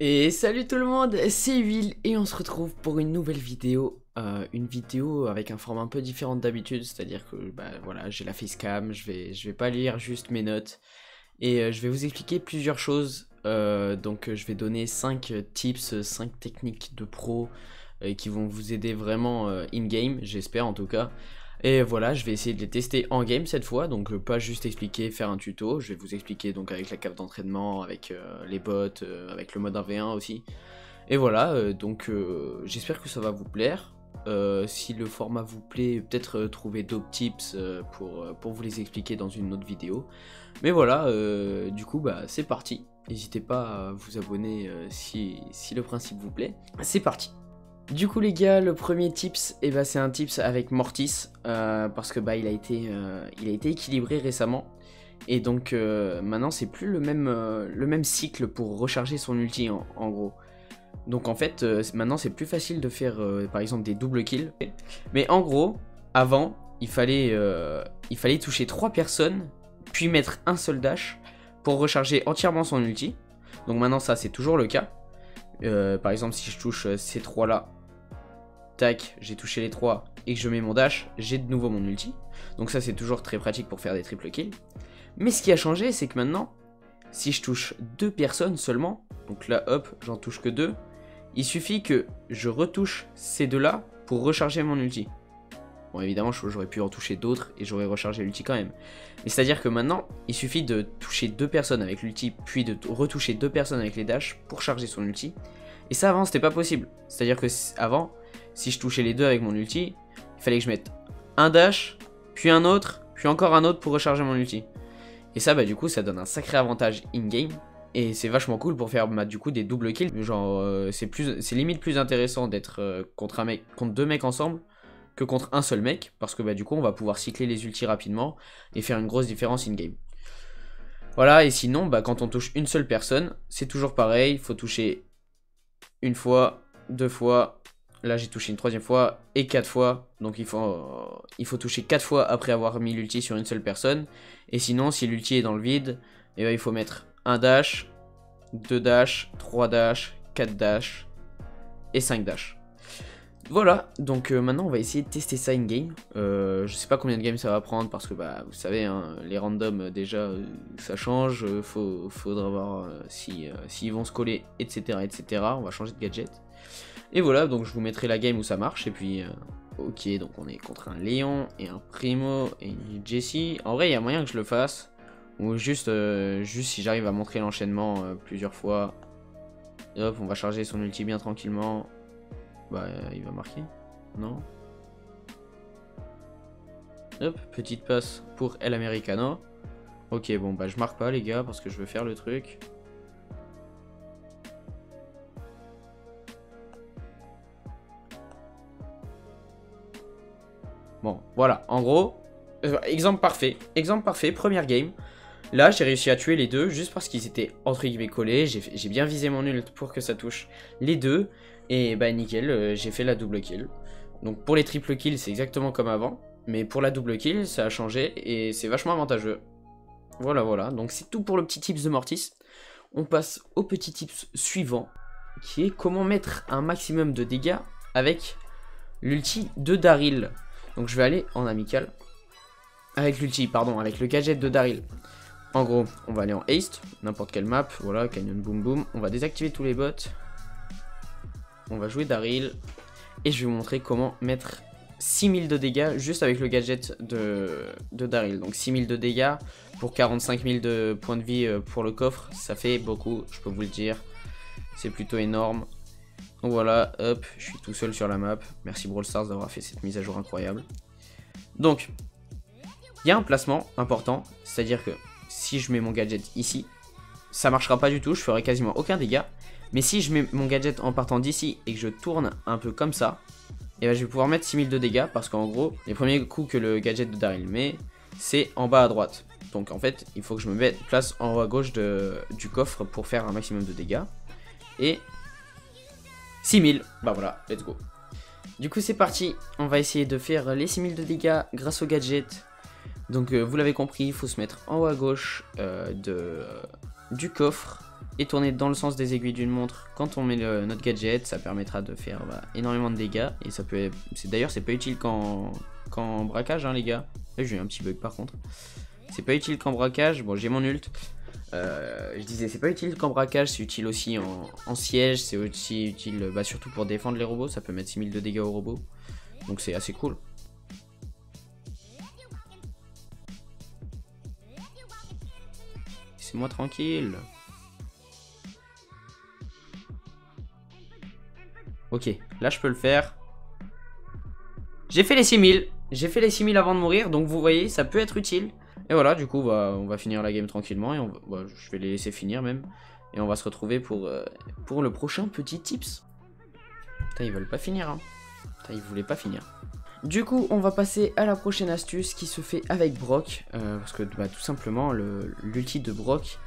Et salut tout le monde, c'est Will et on se retrouve pour une nouvelle vidéo. Une vidéo avec un format un peu différent d'habitude, c'est-à-dire que voilà, j'ai la facecam, je vais pas lire juste mes notes. Et je vais vous expliquer plusieurs choses. Je vais donner 5 tips, 5 techniques de pro qui vont vous aider vraiment in-game, j'espère en tout cas. Et voilà, je vais essayer de les tester en game cette fois, donc pas juste expliquer, faire un tuto, je vais vous expliquer donc avec la cave d'entraînement, avec les bots, avec le mode 1v1 aussi. Et voilà, j'espère que ça va vous plaire. Si le format vous plaît, peut-être trouver d'autres tips pour vous les expliquer dans une autre vidéo. Mais voilà, du coup c'est parti. N'hésitez pas à vous abonner si le principe vous plaît. C'est parti. Du coup les gars, le premier tips, c'est un tips avec Mortis, parce que il a été équilibré récemment. Et donc maintenant c'est plus le même cycle pour recharger son ulti en gros. Donc en fait maintenant c'est plus facile de faire par exemple des double kills. Mais en gros, avant il fallait toucher 3 personnes, puis mettre un seul dash pour recharger entièrement son ulti. Donc maintenant ça c'est toujours le cas. Par exemple si je touche ces 3 là, tac, j'ai touché les 3 et que je mets mon dash, j'ai de nouveau mon ulti. Donc ça c'est toujours très pratique pour faire des triple kills. Mais ce qui a changé c'est que maintenant, si je touche 2 personnes seulement, donc là hop, j'en touche que 2, il suffit que je retouche ces 2 là pour recharger mon ulti. Bon évidemment j'aurais pu en toucher d'autres et j'aurais rechargé l'ulti quand même. Mais c'est à dire que maintenant il suffit de toucher 2 personnes avec l'ulti, puis de retoucher 2 personnes avec les dashs pour charger son ulti. Et ça avant c'était pas possible. C'est à dire que avant, si je touchais les 2 avec mon ulti, il fallait que je mette un dash, puis un autre, puis encore un autre pour recharger mon ulti. Et ça du coup ça donne un sacré avantage in-game. Et c'est vachement cool pour faire du coup des double kills. Genre c'est limite plus intéressant d'être contre 2 mecs ensemble que contre un seul mec, parce que du coup on va pouvoir cycler les ultis rapidement et faire une grosse différence in-game. Voilà, et sinon quand on touche une seule personne, c'est toujours pareil, il faut toucher une fois, 2 fois, là j'ai touché une 3e fois et 4 fois, donc il faut toucher 4 fois après avoir mis l'ulti sur une seule personne. Et sinon si l'ulti est dans le vide, il faut mettre un dash, 2 dash, 3 dash, 4 dash et 5 dash. Voilà, donc maintenant on va essayer de tester ça in-game. Je sais pas combien de games ça va prendre parce que vous savez, hein, les randoms déjà ça change, faudra voir s'ils vont se coller, etc., etc. On va changer de gadget. Et voilà, donc je vous mettrai la game où ça marche. Et puis, ok, donc on est contre un Léon et un Primo et une Jessie. En vrai, il y a moyen que je le fasse. Ou juste si j'arrive à montrer l'enchaînement plusieurs fois. Hop, on va charger son ulti bien tranquillement. Il va marquer. Non. Hop, petite passe pour El Americano. Ok, bon, je marque pas les gars parce que je veux faire le truc. Bon, voilà, en gros, exemple parfait, première game. Là, j'ai réussi à tuer les 2 juste parce qu'ils étaient entre guillemets collés. J'ai bien visé mon ult pour que ça touche les 2. Et nickel, j'ai fait la double kill. Donc pour les triple kills, c'est exactement comme avant. Mais pour la double kill, ça a changé et c'est vachement avantageux. Voilà, donc c'est tout pour le petit tips de Mortis. On passe au petit tips suivant, qui est comment mettre un maximum de dégâts avec l'ulti de Daryl. Donc je vais aller en amical. Avec l'ulti, pardon, avec le gadget de Daryl. En gros, on va aller en haste, n'importe quelle map, voilà, canyon boom boom. On va désactiver tous les bots. On va jouer Daryl. Et je vais vous montrer comment mettre 6000 de dégâts juste avec le gadget de Daryl. Donc 6000 de dégâts pour 45 000 de points de vie pour le coffre. Ça fait beaucoup, je peux vous le dire. C'est plutôt énorme. Donc voilà, hop, je suis tout seul sur la map. Merci Brawl Stars d'avoir fait cette mise à jour incroyable. Donc, il y a un placement important, c'est-à-dire que si je mets mon gadget ici, ça marchera pas du tout, je ferai quasiment aucun dégât. Mais si je mets mon gadget en partant d'ici et que je tourne un peu comme ça, je vais pouvoir mettre 6000 de dégâts parce qu'en gros, les premiers coups que le gadget de Daryl met, c'est en bas à droite. Donc en fait, il faut que je me place en haut à gauche du coffre pour faire un maximum de dégâts. Et 6000, voilà, let's go. Du coup c'est parti, on va essayer de faire les 6000 de dégâts grâce au gadget. Donc vous l'avez compris, il faut se mettre en haut à gauche du coffre. et tourner dans le sens des aiguilles d'une montre quand on met notre gadget. Ça permettra de faire énormément de dégâts. Et ça peut être... D'ailleurs, c'est pas utile qu'en braquage, hein, les gars. Là, j'ai eu un petit bug par contre. C'est pas utile qu'en braquage. Bon, j'ai mon ult. Je disais, c'est pas utile qu'en braquage, c'est utile aussi en siège. C'est aussi utile surtout pour défendre les robots. Ça peut mettre 6000 de dégâts aux robots. Donc c'est assez cool. Laissez-moi tranquille. Ok, là je peux le faire. J'ai fait les 6000. J'ai fait les 6000 avant de mourir. Donc vous voyez, ça peut être utile. Et voilà, du coup, on va finir la game tranquillement. Et je vais les laisser finir même. Et on va se retrouver pour le prochain petit tips. Putain, ils veulent pas finir, hein. Putain, ils voulaient pas finir. Du coup, on va passer à la prochaine astuce qui se fait avec Brock. Parce que tout simplement, l'ulti de Brock,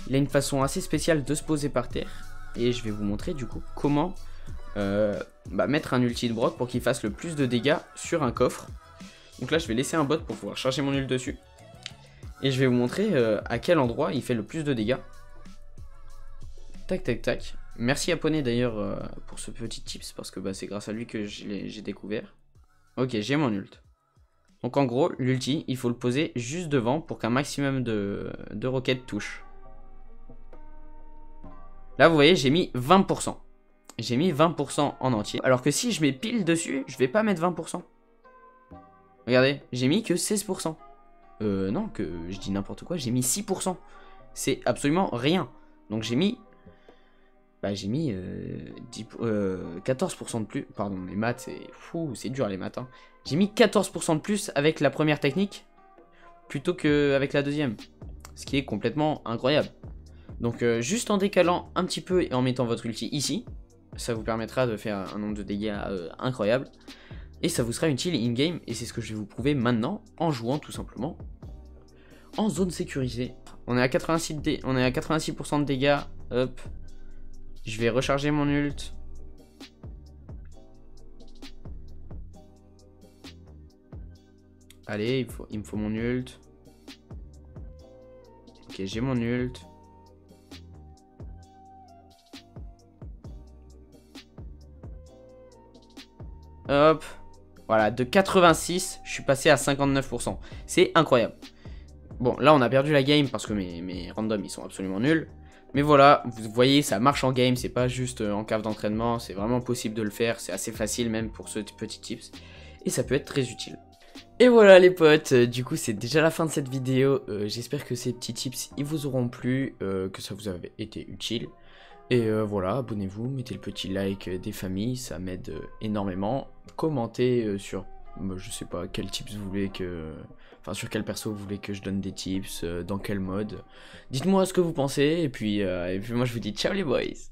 il a une façon assez spéciale de se poser par terre. Et je vais vous montrer du coup comment mettre un ulti de Brock pour qu'il fasse le plus de dégâts sur un coffre. Donc là, je vais laisser un bot pour pouvoir charger mon ult dessus. Et je vais vous montrer à quel endroit il fait le plus de dégâts. Tac, tac, tac. Merci à Poney d'ailleurs pour ce petit tips, parce que c'est grâce à lui que j'ai découvert. Ok, j'ai mon ult. Donc en gros, l'ulti, il faut le poser juste devant pour qu'un maximum de roquettes touche. Là, vous voyez, j'ai mis 20%. J'ai mis 20% en entier. Alors que si je mets pile dessus, je vais pas mettre 20%. Regardez, j'ai mis que 16%. Non, que je dis n'importe quoi, j'ai mis 6%. C'est absolument rien. Donc j'ai mis... j'ai mis 14% de plus. Pardon, les maths, c'est fou, c'est dur les maths. Hein. J'ai mis 14% de plus avec la première technique plutôt qu'avec la deuxième. Ce qui est complètement incroyable. Donc juste en décalant un petit peu et en mettant votre ulti ici, ça vous permettra de faire un nombre de dégâts incroyable. Et ça vous sera utile in-game, et c'est ce que je vais vous prouver maintenant, en jouant tout simplement en zone sécurisée. On est à 86% de dégâts, hop. Je vais recharger mon ult. Allez, il me faut mon ult. Ok, j'ai mon ult. Hop. Voilà, de 86, je suis passé à 59%. C'est incroyable. Bon, là, on a perdu la game parce que mes randoms, ils sont absolument nuls. Mais voilà, vous voyez, ça marche en game. C'est pas juste en cave d'entraînement. C'est vraiment possible de le faire. C'est assez facile même pour ce petit tips. Et ça peut être très utile. Et voilà les potes, du coup c'est déjà la fin de cette vidéo. J'espère que ces petits tips, ils vous auront plu, que ça vous avait été utile. Et voilà, abonnez-vous, mettez le petit like des familles, ça m'aide énormément. Commentez sur, je sais pas, quel tips vous voulez que... Enfin, sur quel perso vous voulez que je donne des tips, dans quel mode. Dites-moi ce que vous pensez, et puis moi je vous dis ciao les boys.